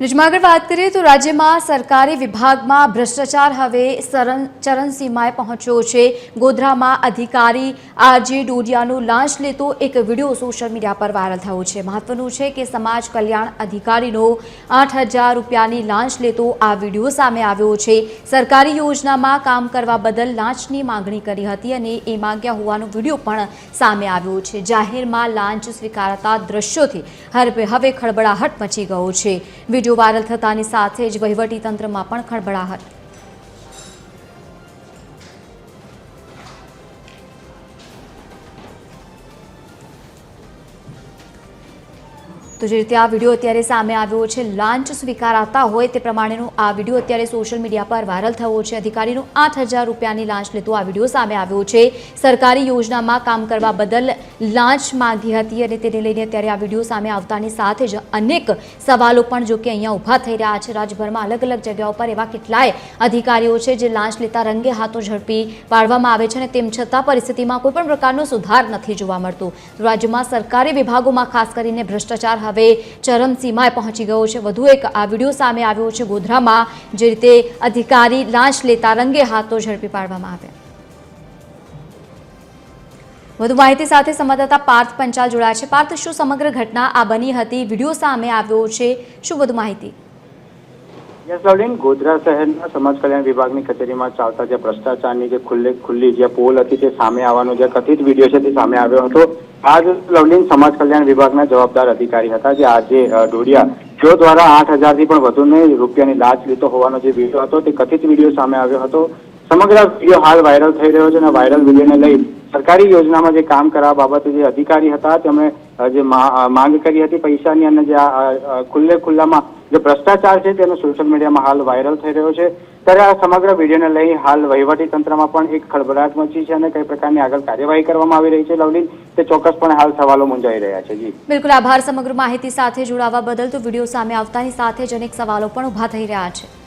ન્યૂઝમાં આગળ વાત કરીએ તો રાજ્યમાં સરકારી વિભાગમાં ભ્રષ્ટાચાર હવે ચરમસીમાએ પહોંચ્યો છે। ગોધરામાં અધિકારી આરજે ડોડિયાનું લાંચ લેતો એક વિડીયો સોશિયલ મીડિયા પર વાયરલ થયો છે। મહત્વનું છે કે સમાજ કલ્યાણ અધિકારીનો 8,000 રૂપિયાની લાંચ લેતો આ વિડીયો સામે આવ્યો છે। સરકારી યોજનામાં કામ કરવા બદલ લાંચની માંગણી કરી હતી અને એ માંગ્યા હોવાનો વિડીયો પણ સામે આવ્યો છે। જાહેરમાં લાંચ સ્વીકારતા દ્રશ્યોથી હવે ખળબળાહટ મચી ગયો છે। વિડીયો વાયરલ થતાની સાથે જ વહીવટી તંત્રમાં પણ ખળબળાહટ। તો જે રીતે આ વિડીયો અત્યારે સામે આવ્યો છે, લાંચ સ્વીકારાતા હોય તે પ્રમાણેનો આ વિડીયો અત્યારે સોશિયલ મીડિયા પર વાયરલ થયો છે। અધિકારીનો 8,000 રૂપિયાની લાંચ લેતો આ વિડીયો સામે આવ્યો છે। સરકારી યોજનામાં કામ કરવા બદલ લાંચ માંગી હતી અને તેને લઈને અત્યારે આ વિડીયો સામે આવતાની સાથે જ અનેક સવાલો પણ જો કે અહીંયા ઊભા થઈ રહ્યા છે। રાજ્યભરમાં અલગ અલગ જગ્યાઓ પર એવા કેટલાય અધિકારીઓ છે જે લાંચ લેતા રંગે હાથો ઝડપી પાડવામાં આવે છે અને તેમ છતાં પરિસ્થિતિમાં કોઈ પણ પ્રકારનો સુધાર નથી જોવા મળતો। રાજ્યમાં સરકારી વિભાગોમાં ખાસ કરીને ભ્રષ્ટાચાર હવે ચરમસીમાએ પહોંચી ગયો છે। વધુ એક આ વિડીયો સામે આવ્યો છે ગોધરામાં, જે રીતે અધિકારી લાંચ લેતા રંગે હાથો ઝડપી પાડવામાં આવ્યા। વધુ માહિતી સાથે સંવાદદાતા પાર્થ પંચાલ જોડાયા છે। પાર્થ, શું સમગ્ર ઘટના આ બની હતી? વિડીયો સામે આવ્યો છે, શું વધુ માહિતી? ગોધરા શહેરના સમાજ કલ્યાણ વિભાગની કચેરીમાં ચાલતા જે ભ્રષ્ટાચારની જે ખુલ્લી જે પોલ હતી તે સામે આવવાનો જે કથિત વિડીયો છે તે સામે આવ્યો હતો। આજ લવલીન સમાજ કલ્યાણ વિભાગના જવાબદાર અધિકારી હતા જે આજે ડોડિયા જો દ્વારા 8,000 થી પણ વધુને રૂપિયાની લાંચ લીધો હોવાનો જે વિડીયો હતો તે કથિત વિડીયો સામે આવ્યો હતો। સમગ્ર વિડીયો હાલ વાયરલ થઈ રહ્યો છે અને વાયરલ વિડીયોને લઈ સરકારી યોજનામાં જે કામ કરવા બાબતે જે અધિકારી હતા તેમણે જે માંગ કરી હતી પૈસાની અને જે ખુલ્લામાં જે ભ્રષ્ટાચાર છે તેનો સોશિયલ મીડિયામાં હાલ વાયરલ થઈ રહ્યો છે। ત્યારે આ સમગ્ર વિડીયોને લઈ હાલ વહીવટી તંત્રમાં પણ એક ખળબળાટ મચી છે અને કઈ પ્રકારની આગળ કાર્યવાહી કરવામાં આવી રહી છે લવલીન, તે ચોક્કસપણે હાલ સવાલો મૂંઝાઈ રહ્યા છે। જી બિલકુલ, આભાર સમગ્ર માહિતી સાથે જોડાવા બદલ। તો વિડીયો સામે આવતાની સાથે જ અનેક સવાલો પણ ઊભા થઈ રહ્યા છે।